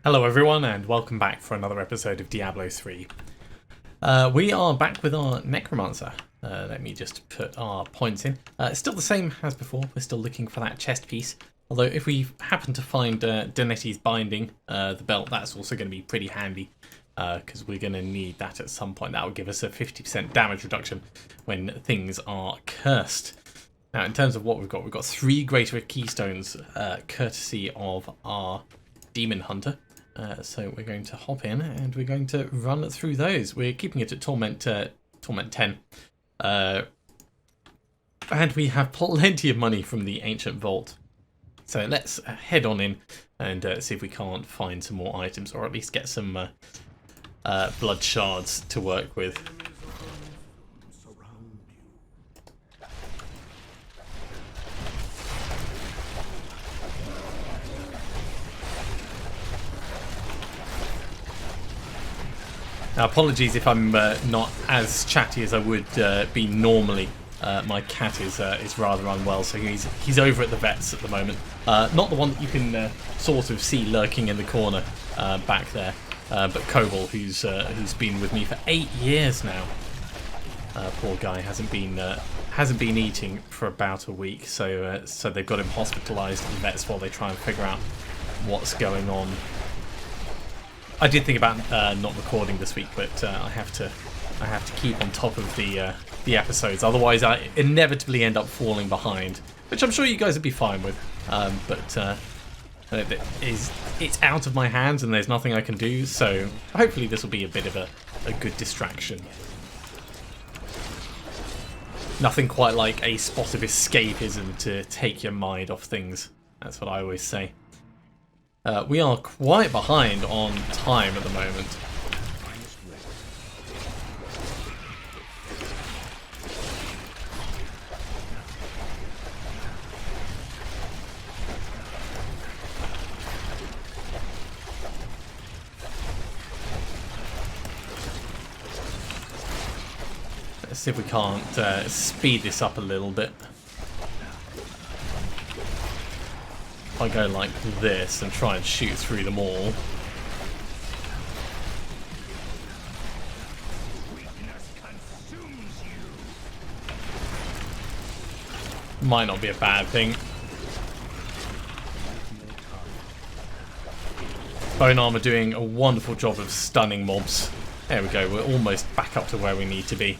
Hello everyone and welcome back for another episode of Diablo 3. We are back with our Necromancer. Let me just put our points in. It's still the same as before, we're still looking for that chest piece. Although if we happen to find Donetti's binding, the belt, that's also going to be pretty handy. Because we're going to need that at some point. That will give us a 50% damage reduction when things are cursed. Now in terms of what we've got 3 greater keystones courtesy of our Demon Hunter. So we're going to hop in and we're going to run through those. We're keeping it at Torment 10. And we have plenty of money from the Ancient Vault. So let's head on in and see if we can't find some more items, or at least get some blood shards to work with. Now, apologies if I'm not as chatty as I would be normally. My cat is rather unwell, so he's over at the vet's at the moment. Not the one that you can sort of see lurking in the corner back there, but Koval, who's been with me for 8 years now. Poor guy hasn't been eating for about a week, so they've got him hospitalised at the vet's while they try and figure out what's going on. I did think about not recording this week, but I have to keep on top of the episodes. Otherwise, I inevitably end up falling behind, which I'm sure you guys would be fine with. But it's out of my hands, and there's nothing I can do. So hopefully, this will be a bit of a good distraction. Nothing quite like a spot of escapism to take your mind off things. That's what I always say. We are quite behind on time at the moment. Let's see if we can't speed this up a little bit. If I go like this and try and shoot through them all. Might not be a bad thing. Bone Armor doing a wonderful job of stunning mobs. There we go, we're almost back up to where we need to be.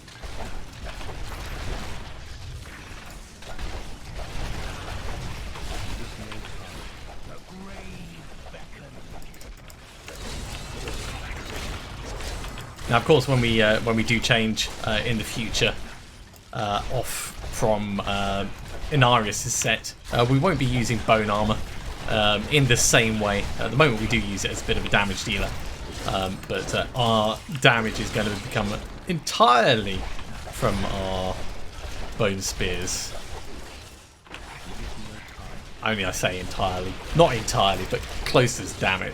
Now, of course, when we do change in the future off from Inarius' set, we won't be using Bone Armor in the same way. At the moment, we do use it as a bit of a damage dealer, but our damage is going to become entirely from our Bone Spears. Only I say entirely, not entirely, but close as damn it.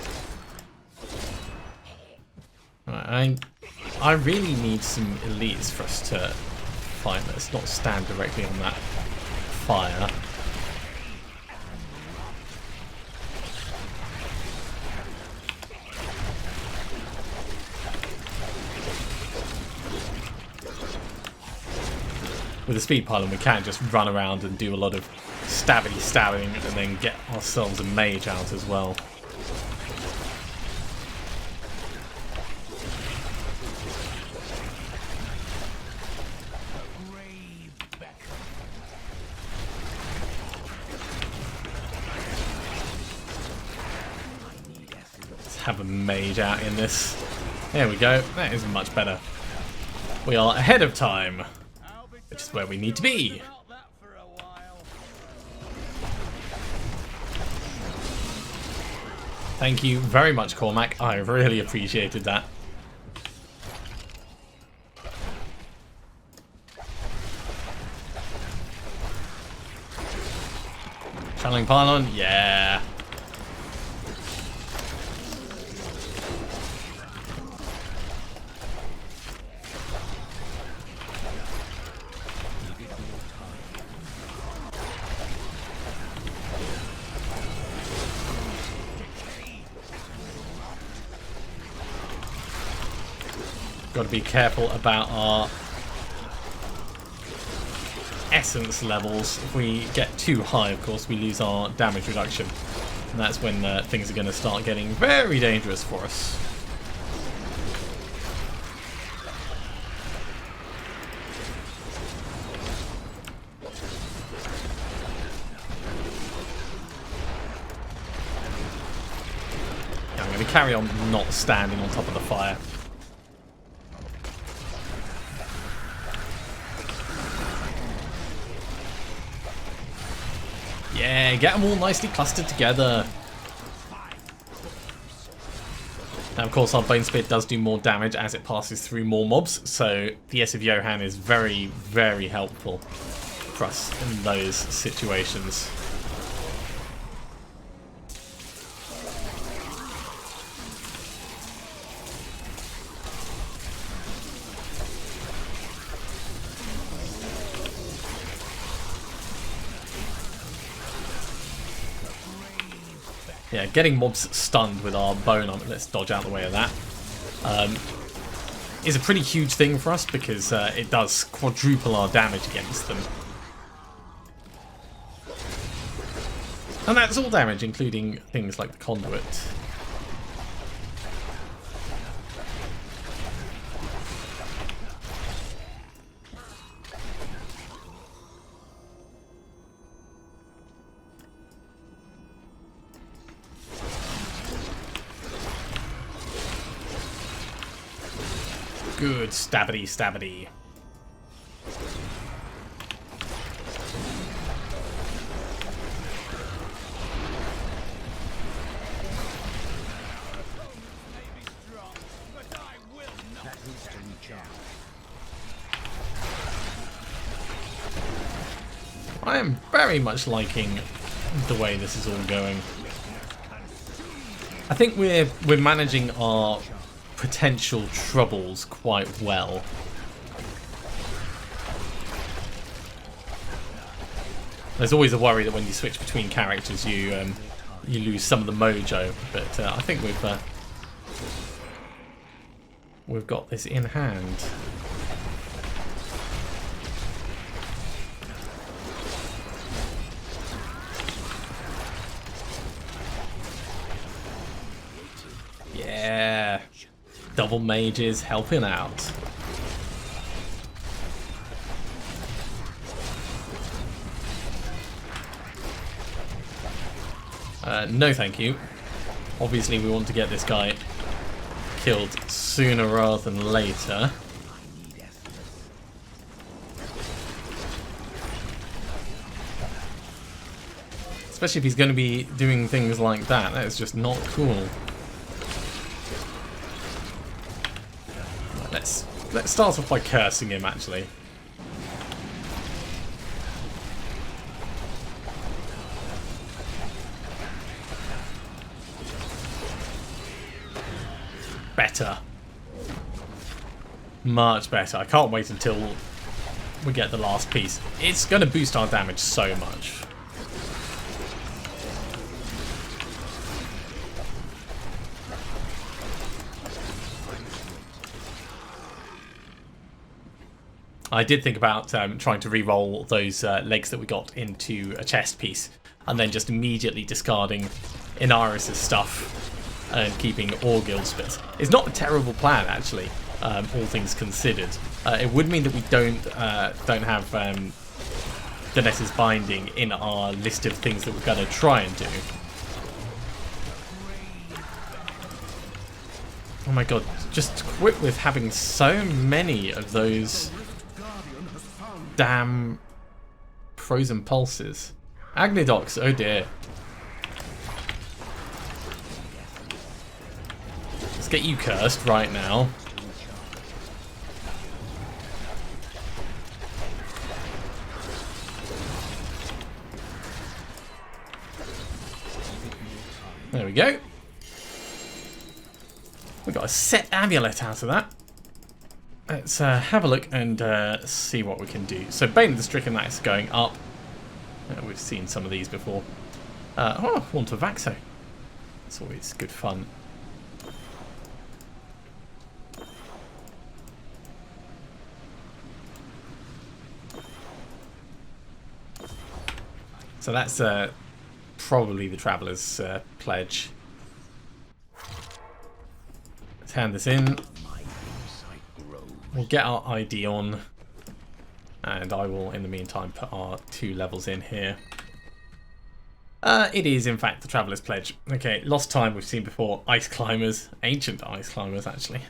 Right, I really need some elites for us to fight. Let's not stand directly on that fire. With the speed pylon, we can just run around and do a lot of stabbing and then get ourselves a mage out as well. Have a mage out in this. There we go. That is much better. We are ahead of time, which is where we need to be. Thank you very much, Cormac. I really appreciated that. Channeling pylon, yeah. Got to be careful about our essence levels. If we get too high, of course, we lose our damage reduction. And that's when things are going to start getting very dangerous for us. Yeah, I'm going to carry on not standing on top of the fire. Yeah, get them all nicely clustered together. Now, of course, our Bone Spear does do more damage as it passes through more mobs, so the S of Johann is very, very helpful for us in those situations. Yeah, getting mobs stunned with our bone armor, let's dodge out the way of that, is a pretty huge thing for us because it does quadruple our damage against them. And that's all damage, including things like the conduit. Good, stabbity, stabbity. I am very much liking the way this is all going. I think we're managing our potential troubles quite well. There's always a worry that when you switch between characters you lose some of the mojo, but I think we've got this in hand. Yeah. Double mages helping out. No thank you. Obviously we want to get this guy killed sooner rather than later. Especially if he's going to be doing things like that. That is just not cool. Let's start off by cursing him, actually. Better. Much better. I can't wait until we get the last piece. It's going to boost our damage so much. I did think about trying to re-roll those legs that we got into a chest piece and then just immediately discarding Inaris's stuff and keeping all guild spits. It's not a terrible plan, actually, all things considered. It would mean that we don't have Ganes's Binding in our list of things that we're going to try and do. Oh my god, just quit with having so many of those damn frozen pulses. Agnidox, oh dear. Let's get you cursed right now. There we go. We got a set amulet out of that. Let's have a look and see what we can do. So Bane of the Stricken, that is going up. We've seen some of these before. Oh, Want of Vaxo. That's always good fun. So that's probably the Traveller's pledge. Let's hand this in. We'll get our ID on. And I will, in the meantime, put our 2 levels in here. It is, in fact, the Traveller's Pledge. Okay, Lost Time we've seen before. Ice Climbers. Ancient Ice Climbers, actually.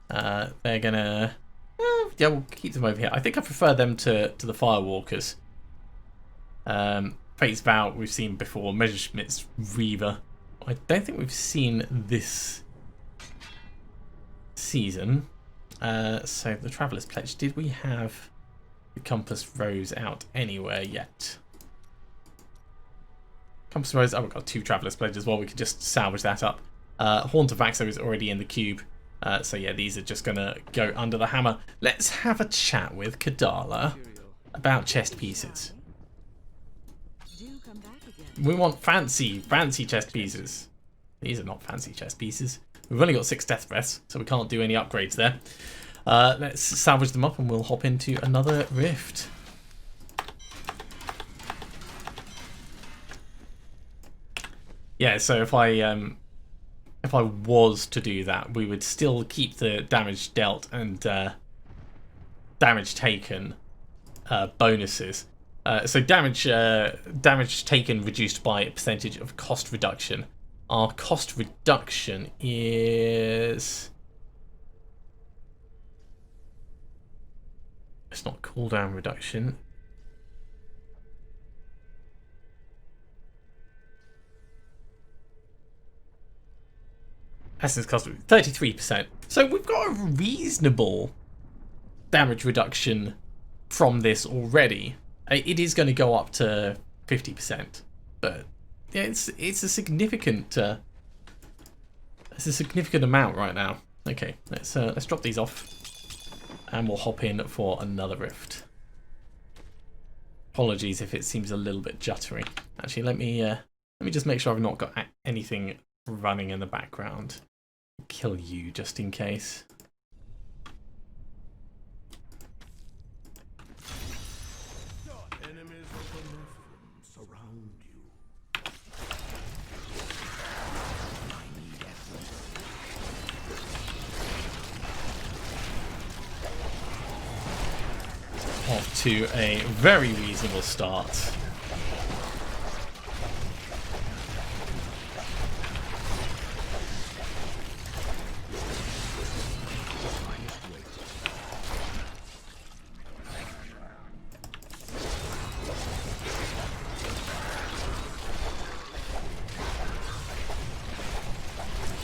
They're gonna... yeah, we'll keep them over here. I think I prefer them to the Firewalkers. Fate's Vow we've seen before. Messerschmitt's Reaver. I don't think we've seen this season. So the Traveller's Pledge. Did we have the Compass Rose out anywhere yet? Compass Rose. Oh, we've got 2 Traveller's Pledges as well. We could just salvage that up. Haunt of Axo is already in the cube. So yeah, these are just going to go under the hammer. Let's have a chat with Kadala about chest pieces. We want fancy chest pieces. These are not fancy chest pieces. We've only got 6 death breaths, so we can't do any upgrades there. Let's salvage them up and we'll hop into another rift. Yeah, so if I was to do that, we would still keep the damage dealt and damage taken bonuses. So damage taken reduced by a percentage of cost reduction. Our cost reduction is... It's not cooldown reduction. Essence cost 33%. So we've got a reasonable damage reduction from this already. It is going to go up to 50%, but yeah, it's a significant amount right now. Okay, let's drop these off, and we'll hop in for another rift. Apologies if it seems a little bit juttery. Actually, let me just make sure I've not got anything running in the background. Kill you just in case. Off to a very reasonable start.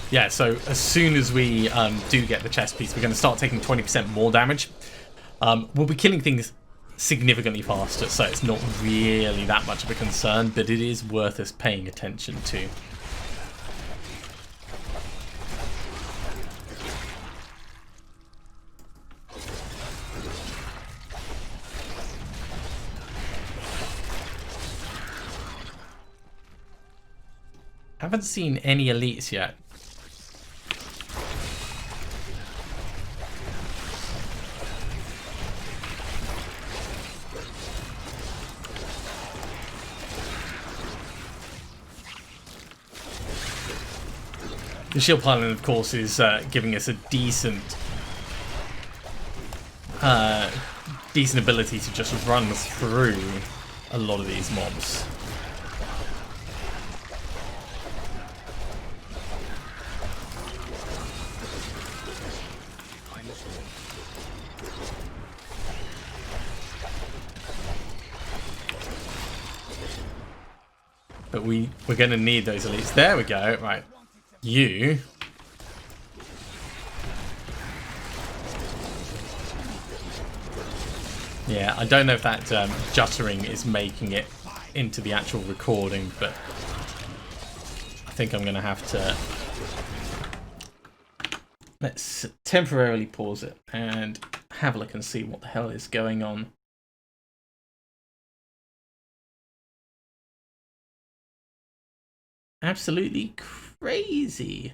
Yeah, so as soon as we do get the chest piece, we're going to start taking 20% more damage. We'll be killing things significantly faster, so it's not really that much of a concern, but it is worth us paying attention to. Haven't seen any elites yet. The shield pylon, of course, is giving us a decent ability to just run through a lot of these mobs. But we're going to need those elites. There we go. Right. You. Yeah, I don't know if that juttering is making it into the actual recording, but I think I'm going to have to... Let's temporarily pause it and have a look and see what the hell is going on. Absolutely crazy.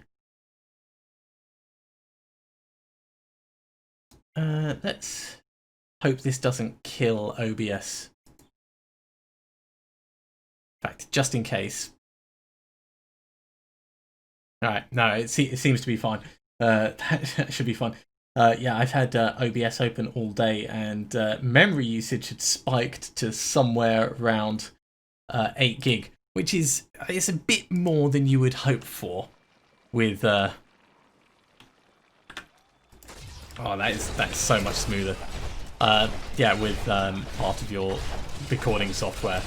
Let's hope this doesn't kill OBS. In fact, just in case. Alright, no, it seems to be fine. That should be fine. Yeah, I've had OBS open all day, and memory usage had spiked to somewhere around 8 gig, which is it's a bit more than you would hope for with oh, that is so much smoother. Yeah, with part of your recording software.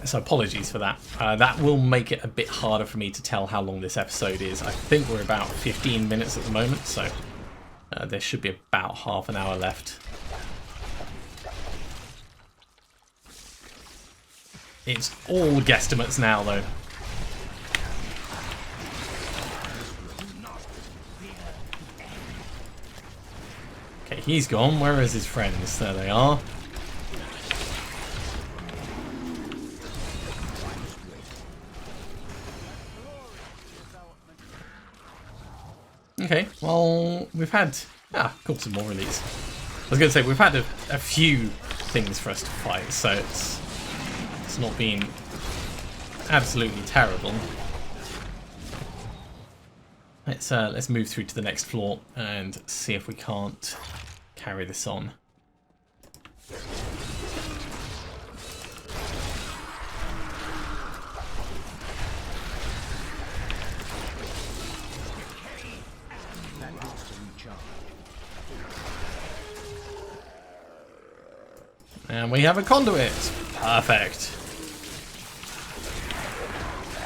So apologies for that. That will make it a bit harder for me to tell how long this episode is. I think we're about 15 minutes at the moment, so there should be about half an hour left. It's all guesstimates now, though. Okay, he's gone. Where is his friends? There they are. Okay, well, we've had... cool, some more release. I was going to say, we've had a few things for us to fight, so it's not been absolutely terrible. Let's move through to the next floor and see if we can't carry this on. And we have a conduit. Perfect.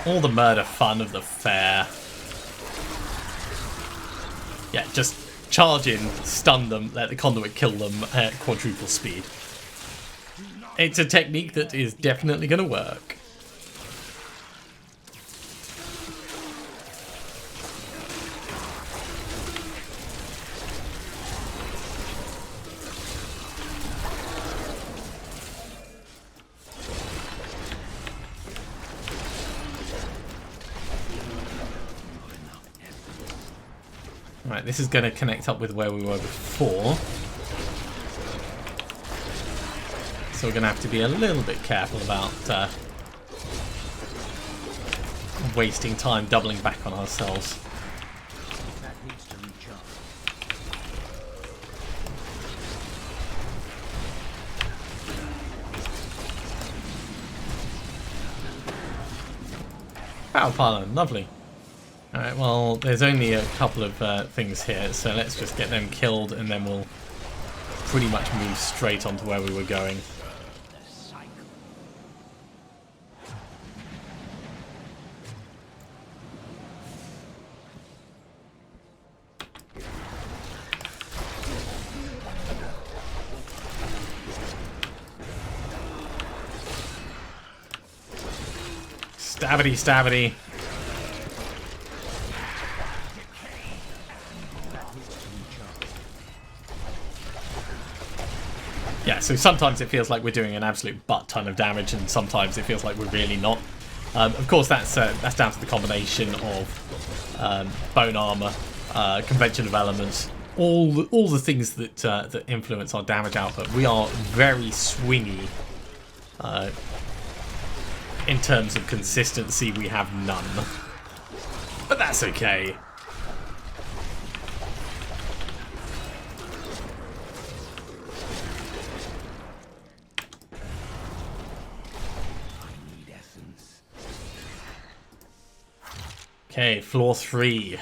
All the murder fun of the fair. Yeah, just charge in, stun them, let the conduit kill them at quadruple speed. It's a technique that is definitely going to work. Right, this is going to connect up with where we were before. So we're going to have to be a little bit careful about wasting time doubling back on ourselves. Power pylon, lovely. Alright, well, there's only a couple of things here, so let's just get them killed and then we'll pretty much move straight onto where we were going. Stabbity, stabbity. Yeah, so sometimes it feels like we're doing an absolute butt ton of damage, and sometimes it feels like we're really not. Of course, that's down to the combination of bone armor, convention of elements, all the things that that influence our damage output. We are very swingy. In terms of consistency, we have none, but that's okay. Okay, floor 3.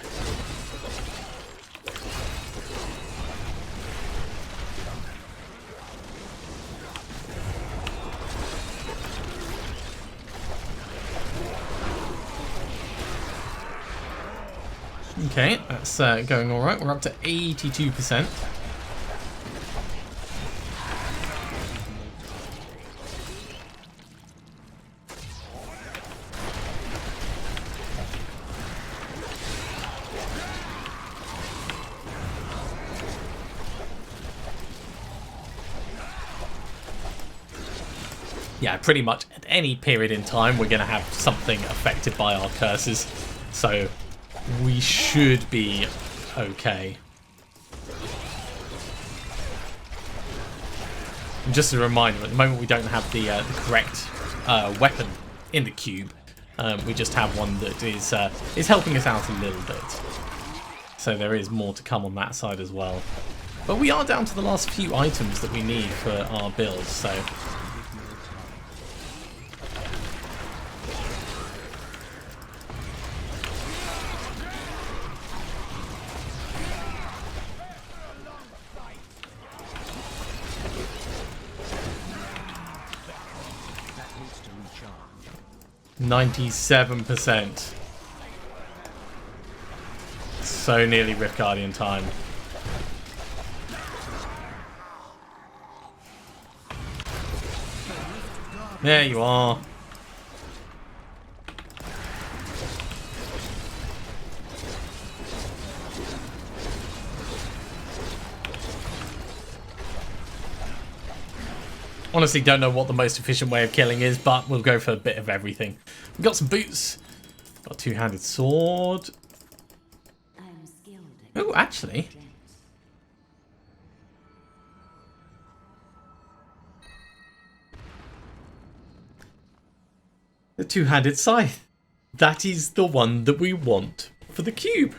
Okay, that's going all right. We're up to 82%. Yeah, pretty much at any period in time we're going to have something affected by our curses, so we should be okay. And just a reminder, at the moment we don't have the correct weapon in the cube. We just have one that is helping us out a little bit. So there is more to come on that side as well. But we are down to the last few items that we need for our build, so... "97%. So nearly Rift Guardian time. There you are. Honestly, don't know what the most efficient way of killing is, but we'll go for a bit of everything. We've got some boots. Got a two-handed sword. Oh, actually. The two-handed scythe. That is the one that we want for the cube.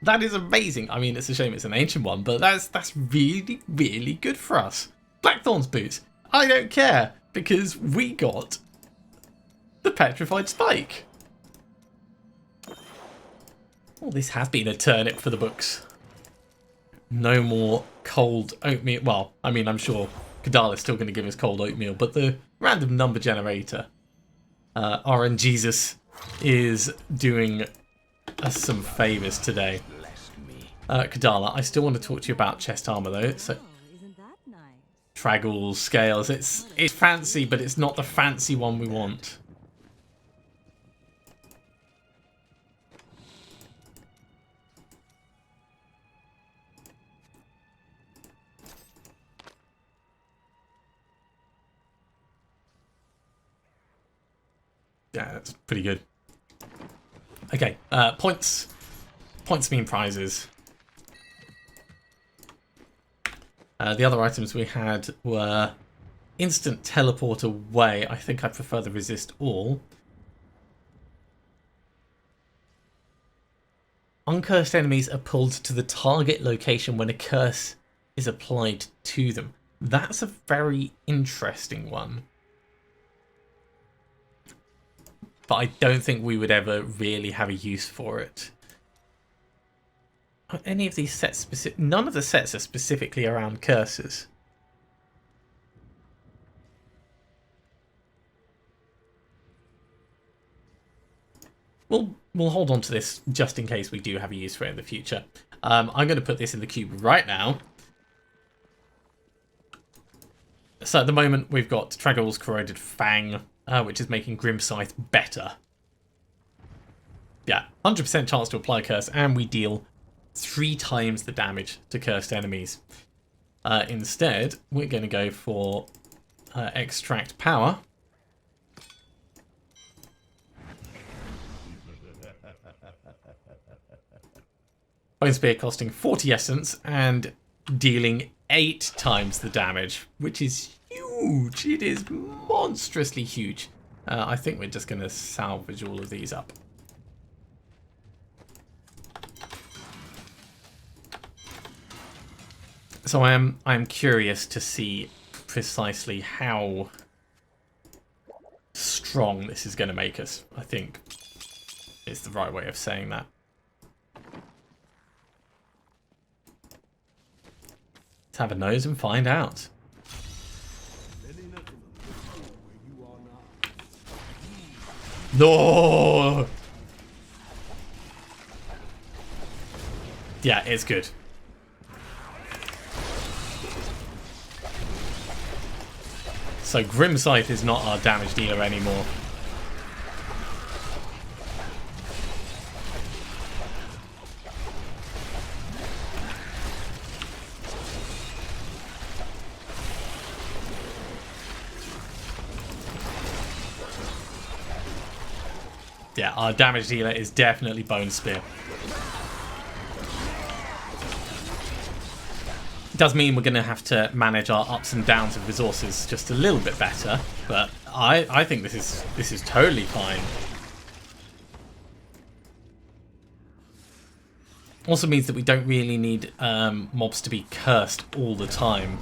That is amazing. I mean, it's a shame it's an ancient one, but that's really, really good for us. Blackthorn's boots. I don't care, because we got the Petrified Spike. Oh, this has been a turnip for the books. No more cold oatmeal. Well, I mean, I'm sure Kadala's still going to give us cold oatmeal, but the random number generator, RNGesus, is doing us some favours today. Kadala, I still want to talk to you about chest armour though. So, Traggles, scales, it's fancy, but it's not the fancy one we want. Yeah, that's pretty good. Okay, points. Points mean prizes. The other items we had were instant teleport away. I think I prefer the resist all. Uncursed enemies are pulled to the target location when a curse is applied to them. That's a very interesting one. But I don't think we would ever really have a use for it. Are any of these sets specific? None of the sets are specifically around curses. We'll hold on to this just in case we do have a use for it in the future. I'm going to put this in the cube right now. So at the moment we've got Traggle's Corroded Fang, which is making Grim Scythe better. Yeah, 100% chance to apply curse, and we deal 3 times the damage to cursed enemies. Instead, we're going to go for Extract Power. Bone Spear costing 40 essence and dealing 8 times the damage, which is huge. It is monstrously huge. I think we're just going to salvage all of these up. So I am curious to see precisely how strong this is going to make us. I think is the right way of saying that. Let's have a nose and find out. No! Yeah, it's good. So Grim Scythe is not our damage dealer anymore. Yeah, our damage dealer is definitely Bone Spear. does mean we're going to have to manage our ups and downs of resources just a little bit better, but I think this is totally fine. Also means that we don't really need mobs to be cursed all the time.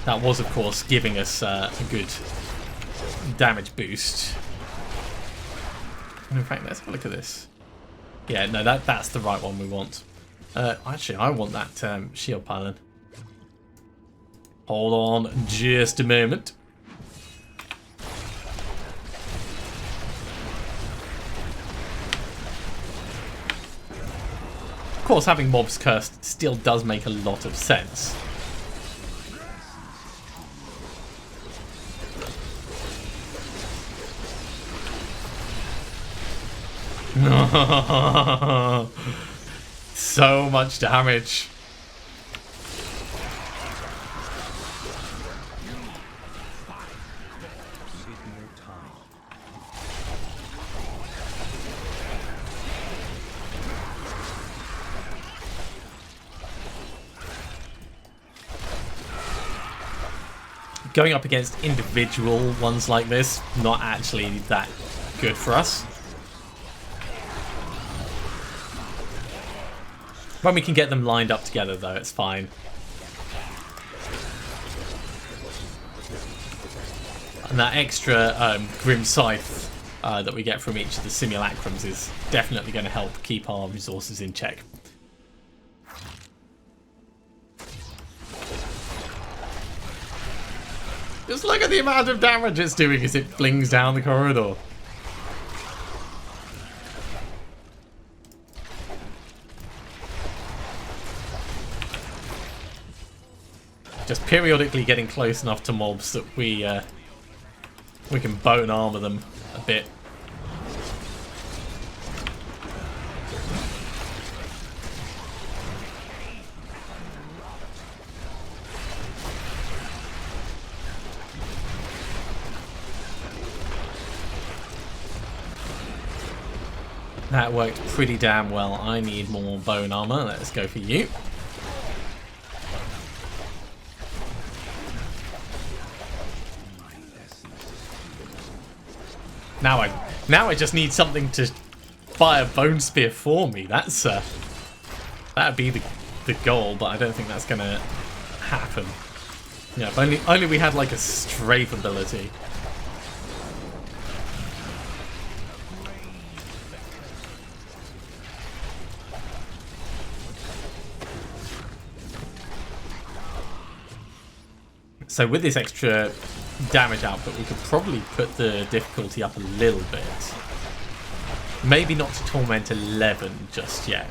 That was, of course, giving us a good damage boost. And in fact, let's have a look at this. Yeah, no, that's the right one we want. Actually, I want that shield pylon. Hold on just a moment. Of course, having mobs cursed still does make a lot of sense. So much damage. Going up against individual ones like this, not actually that good for us. When we can get them lined up together, though, it's fine. And that extra Grim Scythe that we get from each of the simulacrums is definitely going to help keep our resources in check. Just look at the amount of damage it's doing as it flings down the corridor. Just periodically getting close enough to mobs that we can bone armor them a bit. That worked pretty damn well. I need more bone armor. Let's go for you. Now I just need something to fire bone spear for me. That's that'd be the goal, but I don't think that's gonna happen. Yeah, if only we had like a strafe ability. So with this extra damage output, we could probably put the difficulty up a little bit. Maybe not to Torment 11 just yet.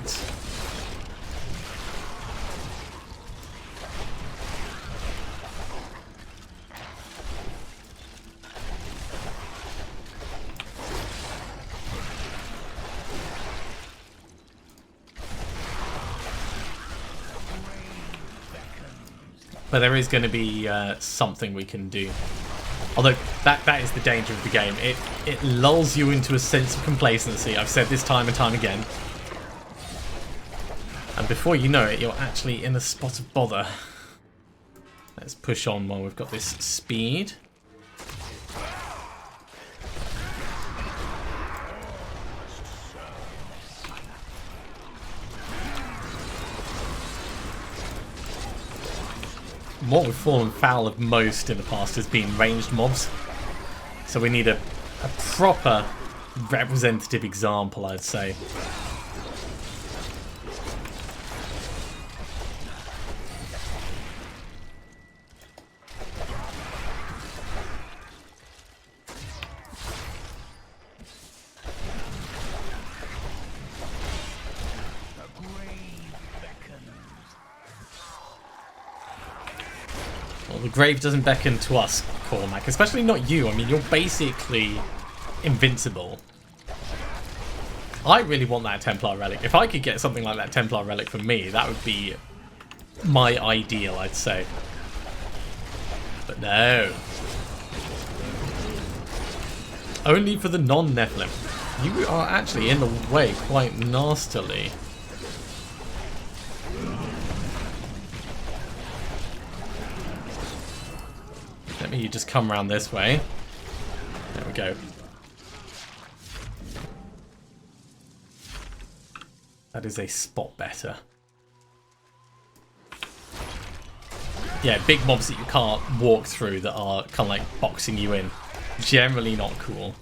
But there is going to be something we can do. Although that is the danger of the game. It lulls you into a sense of complacency. I've said this time and time again. And before you know it, you're actually in a spot of bother. Let's push on while we've got this speed. What we've fallen foul of most in the past has been ranged mobs. So we need a proper representative example, I'd say. Well, the grave doesn't beckon to us, Cormac. Especially not you. I mean, you're basically invincible. I really want that Templar Relic. If I could get something like that Templar Relic for me, that would be my ideal, I'd say. But no. Only for the non-Nephilim. You are actually in the way quite nastily. Let me just come around this way. There we go. That is a spot better. Yeah, big mobs that you can't walk through that are kind of like boxing you in. Generally not cool.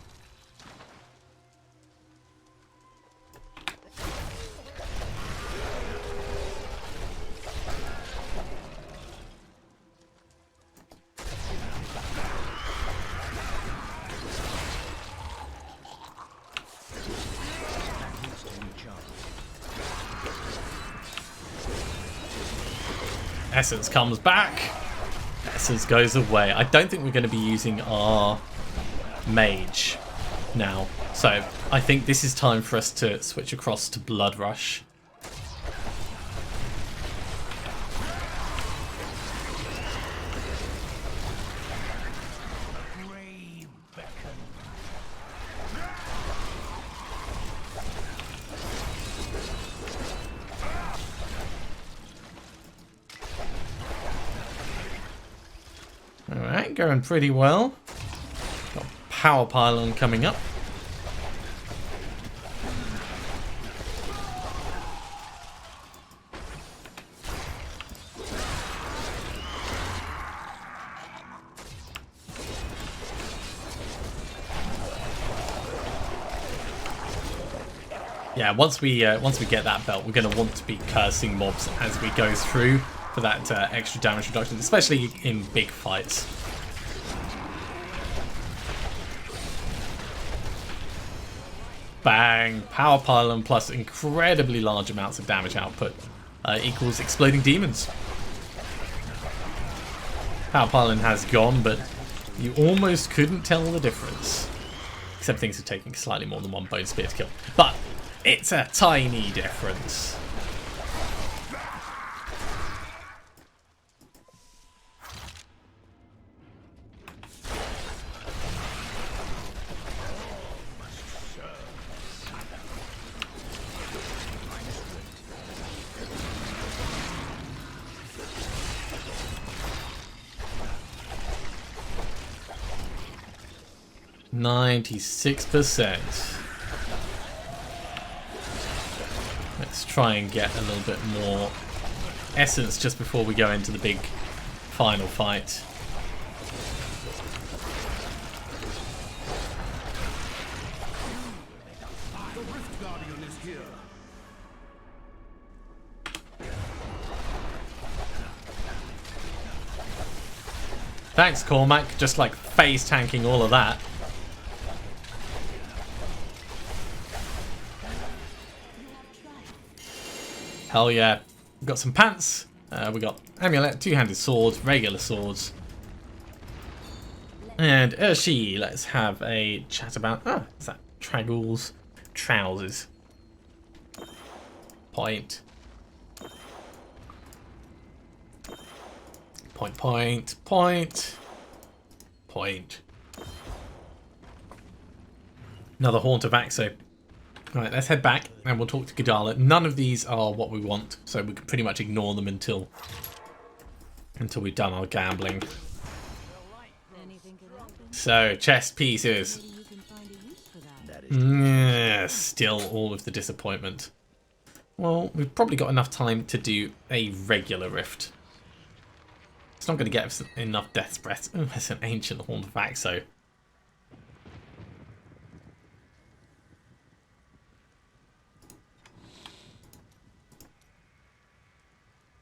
Essence comes back. Essence goes away. I don't think we're going to be using our mage now. So I think this is time for us to switch across to Blood Rush. Alright, going pretty well. Got Power Pylon coming up. Yeah, once we get that belt, we're going to want to be cursing mobs as we go through for that extra damage reduction, especially in big fights. Bang! Power Pylon plus incredibly large amounts of damage output equals exploding demons. Power Pylon has gone, but you almost couldn't tell the difference. Except things are taking slightly more than one bone spear to kill. But it's a tiny difference. %96%. Let's try and get a little bit more essence just before we go into the big final fight. Thanks, Cormac. Just like phase tanking all of that. Hell yeah. We've got some pants. We got amulet, two-handed swords, regular swords. And Urshi, let's have a chat about... Oh, what's that? Traggles. Trousers. Point. Point, point, point. Point. Another Haunt of Axo. Right, let's head back and we'll talk to Gadala. None of these are what we want, so we can pretty much ignore them until we've done our gambling. So, chest pieces. Still all of the disappointment. Well, we've probably got enough time to do a regular rift. It's not going to get us enough death's breath. Oh, it's an ancient Haunt of Axo.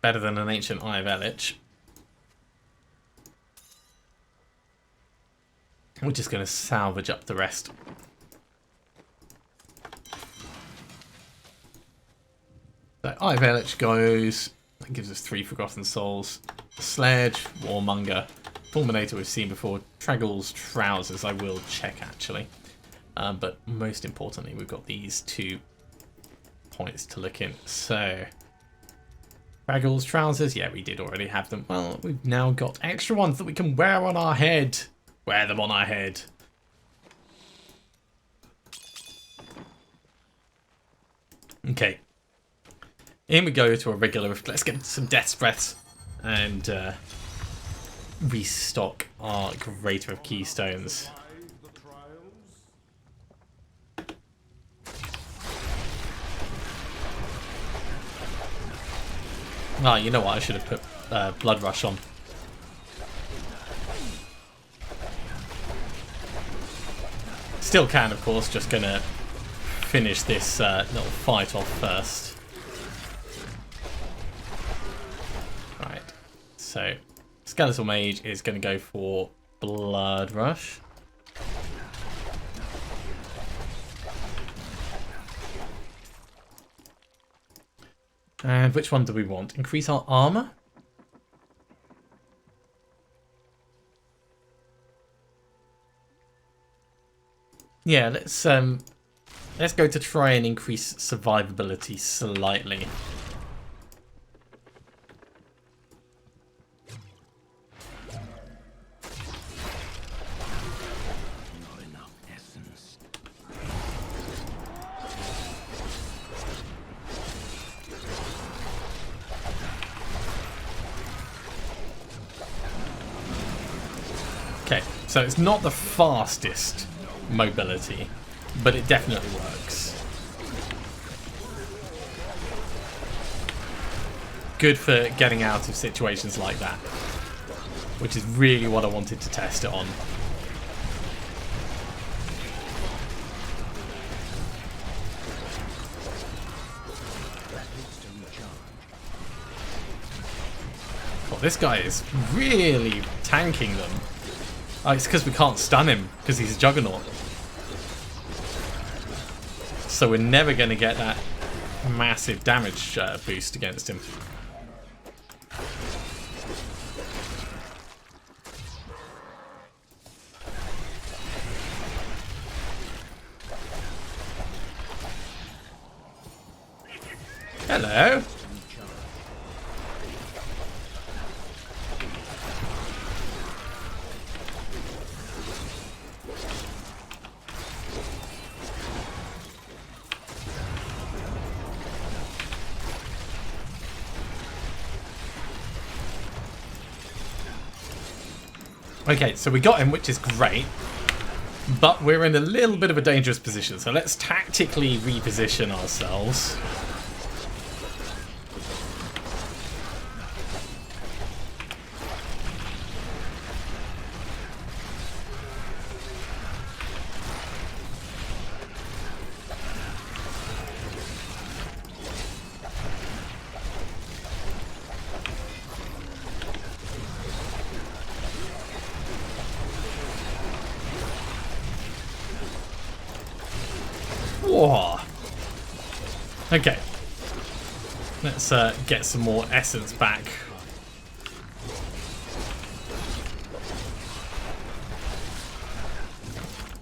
Better than an ancient Eye of Elich. We're just going to salvage up the rest. So Eye of Elich goes. That gives us 3 Forgotten Souls. Sledge, Warmonger, Fulminator we've seen before. Traggles, Trousers I will check actually. But most importantly we've got these 2 points to look in. So... Traggles, Trousers, yeah, we did already have them. Well, we've now got extra ones that we can wear on our head. Wear them on our head. Okay. In we go to a regular. Let's get some Death's Breaths and restock our Greater of Keystones. Oh, you know what? I should have put Blood Rush on. Still can, of course, just gonna finish this little fight off first. Right, so Skeletal Mage is gonna go for Blood Rush. And which one do we want? Increase our armor? Yeah, let's go to try and increase survivability slightly. Not enough essence. Okay, so it's not the fastest mobility, but it definitely works. Good for getting out of situations like that, which is really what I wanted to test it on. Oh, this guy is really tanking them. Oh, it's because we can't stun him, because he's a Juggernaut. So we're never going to get that massive damage boost against him. Hello. Okay, so we got him, which is great, but we're in a little bit of a dangerous position, so let's tactically reposition ourselves. Whoa. Okay. Let's get some more essence back.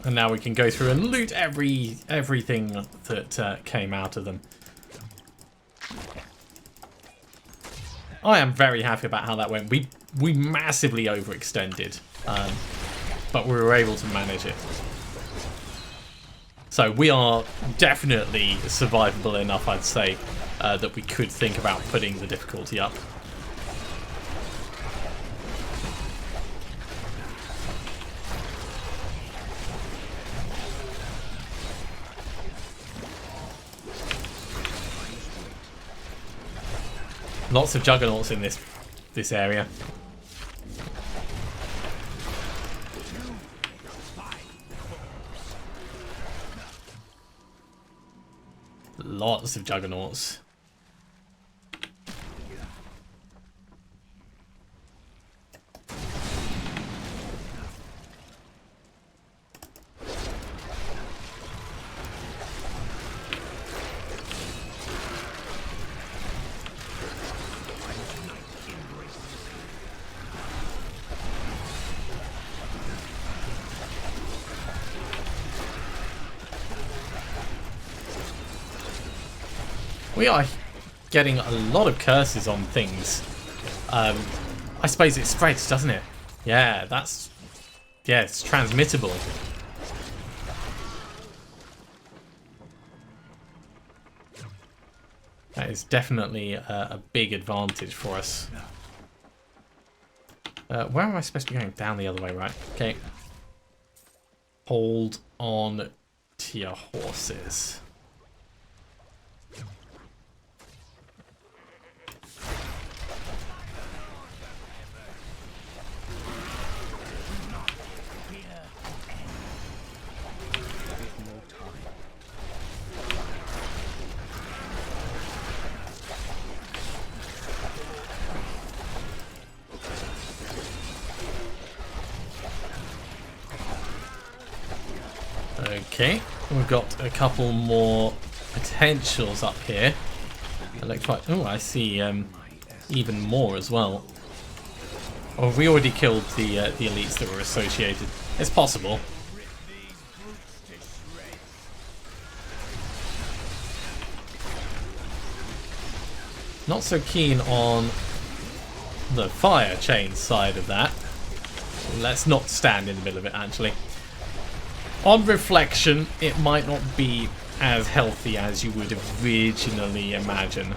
And now we can go through and loot everything that came out of them. I am very happy about how that went. We massively overextended, but we were able to manage it. So we are definitely survivable enough, I'd say, that we could think about putting the difficulty up. Lots of Juggernauts in this area. Lots of Juggernauts. We are getting a lot of curses on things. I suppose it spreads, doesn't it? Yeah, it's transmittable. is definitely a big advantage for us. Where am I supposed to be going? Down the other way, right? Okay. Hold on to your horses. Okay, we've got a couple more potentials up here. Oh, I see even more as well. Oh, we already killed the elites that were associated. It's possible. Not so keen on the fire chain side of that. Let's not stand in the middle of it, actually. On reflection, it might not be as healthy as you would originally imagine.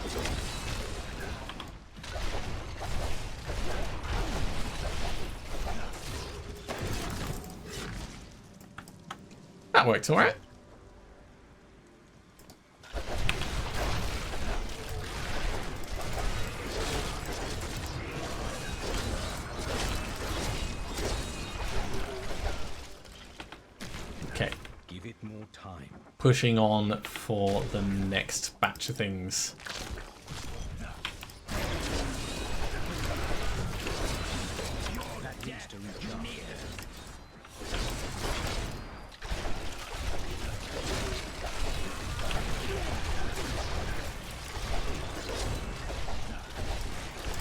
That works alright. Okay. Give it more time. Pushing on for the next batch of things.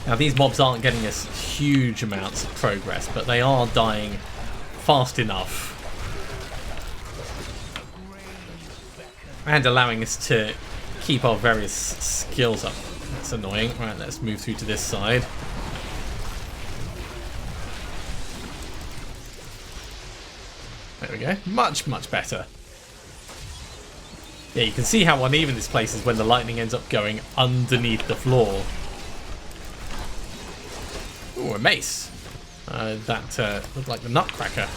Now these mobs aren't getting us huge amounts of progress, but they are dying fast enough and allowing us to keep our various skills up. That's annoying. Right, let's move through to this side. There we go. Much, much better. Yeah, you can see how uneven this place is when the lightning ends up going underneath the floor. Ooh, a mace. That looked like the Nutcracker.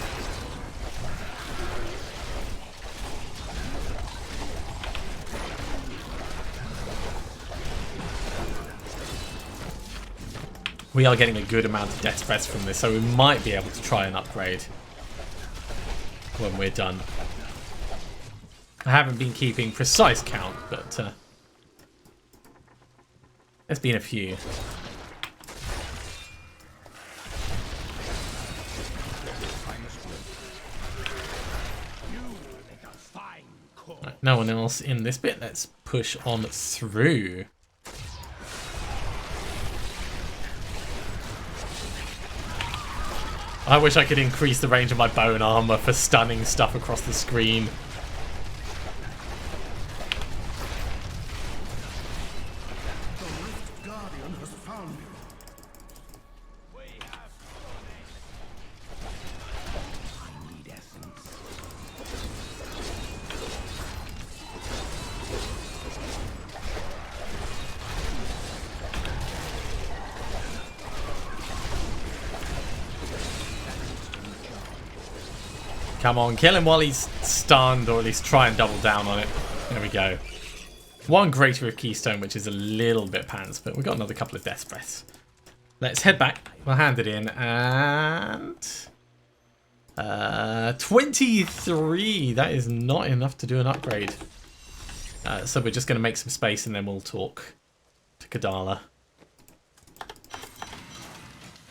We are getting a good amount of death spreads from this, so we might be able to try and upgrade when we're done. I haven't been keeping precise count, but there's been a few. Right, no one else in this bit. Let's push on through. I wish I could increase the range of my bone armor for stunning stuff across the screen. Come on, kill him while he's stunned, or at least try and double down on it. There we go. One greater of Keystone, which is a little bit pants, but we've got another couple of death breaths. Let's head back. We'll hand it in, and 23. That is not enough to do an upgrade. So we're just going to make some space, and then we'll talk to Kadala.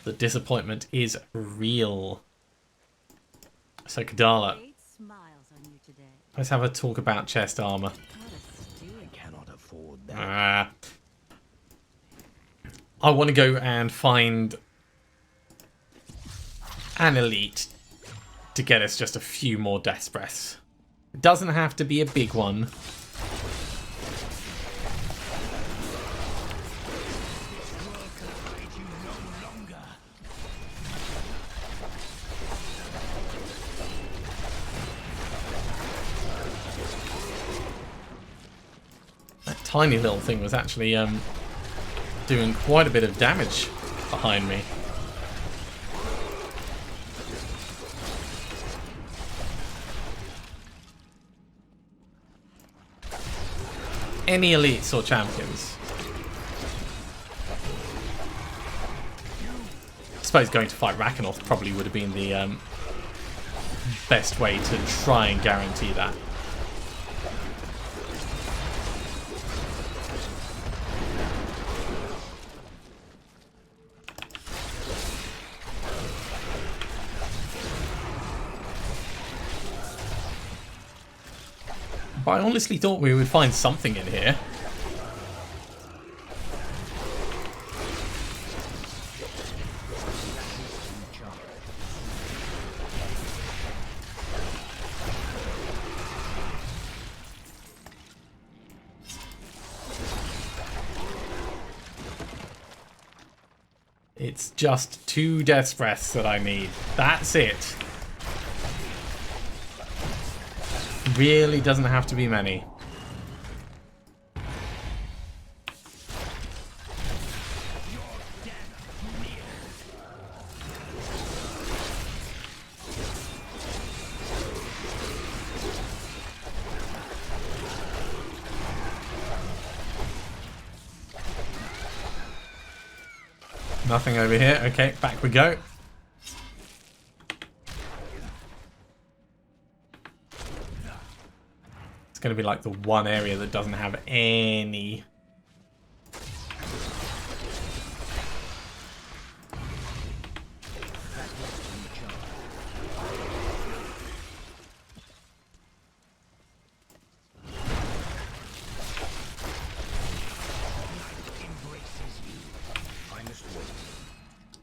The disappointment is real. So Kadala, let's have a talk about chest armor. I cannot afford that. I want to go and find an elite to get us just a few more death breaths. It doesn't have to be a big one. tiny little thing was actually doing quite a bit of damage behind me. Any elites or champions? I suppose going to fight Rakanoth probably would have been the best way to try and guarantee that. But I honestly thought we would find something in here. It's just 2 death's breaths that I need. That's it. Really doesn't have to be many. Nothing over here. Okay, back we go. It's going to be like the one area that doesn't have any.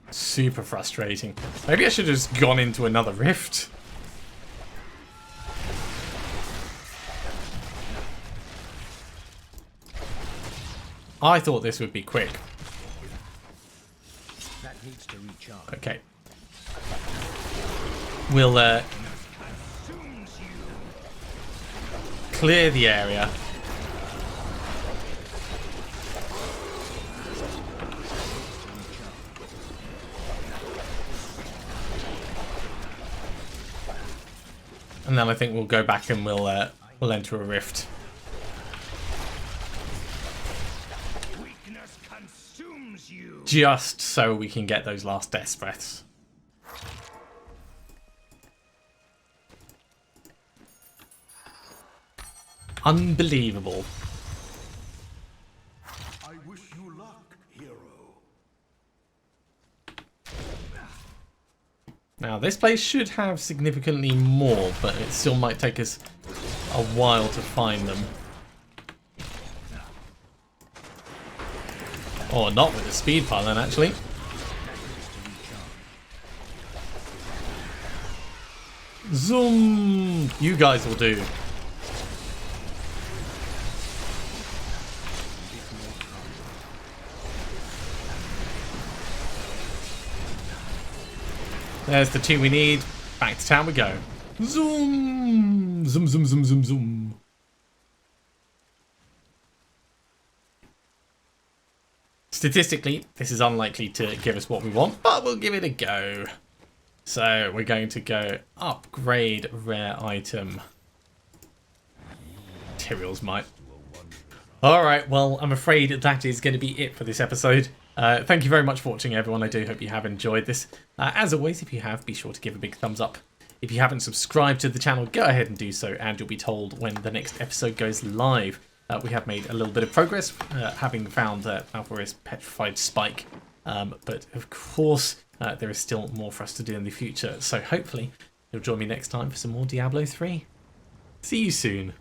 Super frustrating. Maybe I should have just gone into another rift. I thought this would be quick. That needs to recharge. Okay. We'll clear the area. And then I think we'll go back and we'll enter a rift. Weakness consumes you. Just so we can get those last death breaths. Unbelievable. I wish you luck, hero. Now this place should have significantly more, but it still might take us a while to find them. Or not with the speed pylon, actually. Zoom! You guys will do. There's the 2 we need. Back to town we go. Zoom! Zoom, zoom, zoom, zoom, zoom. Statistically, this is unlikely to give us what we want, but we'll give it a go. So we're going to go upgrade rare item. Materials might. Alright, well, I'm afraid that is going to be it for this episode. Thank you very much for watching, everyone. I do hope you have enjoyed this. As always, if you have, be sure to give a big thumbs up. If you haven't subscribed to the channel, go ahead and do so, and you'll be told when the next episode goes live. We have made a little bit of progress, having found Malfora's Petrified Spike. But of course, there is still more for us to do in the future. So hopefully, you'll join me next time for some more Diablo 3. See you soon.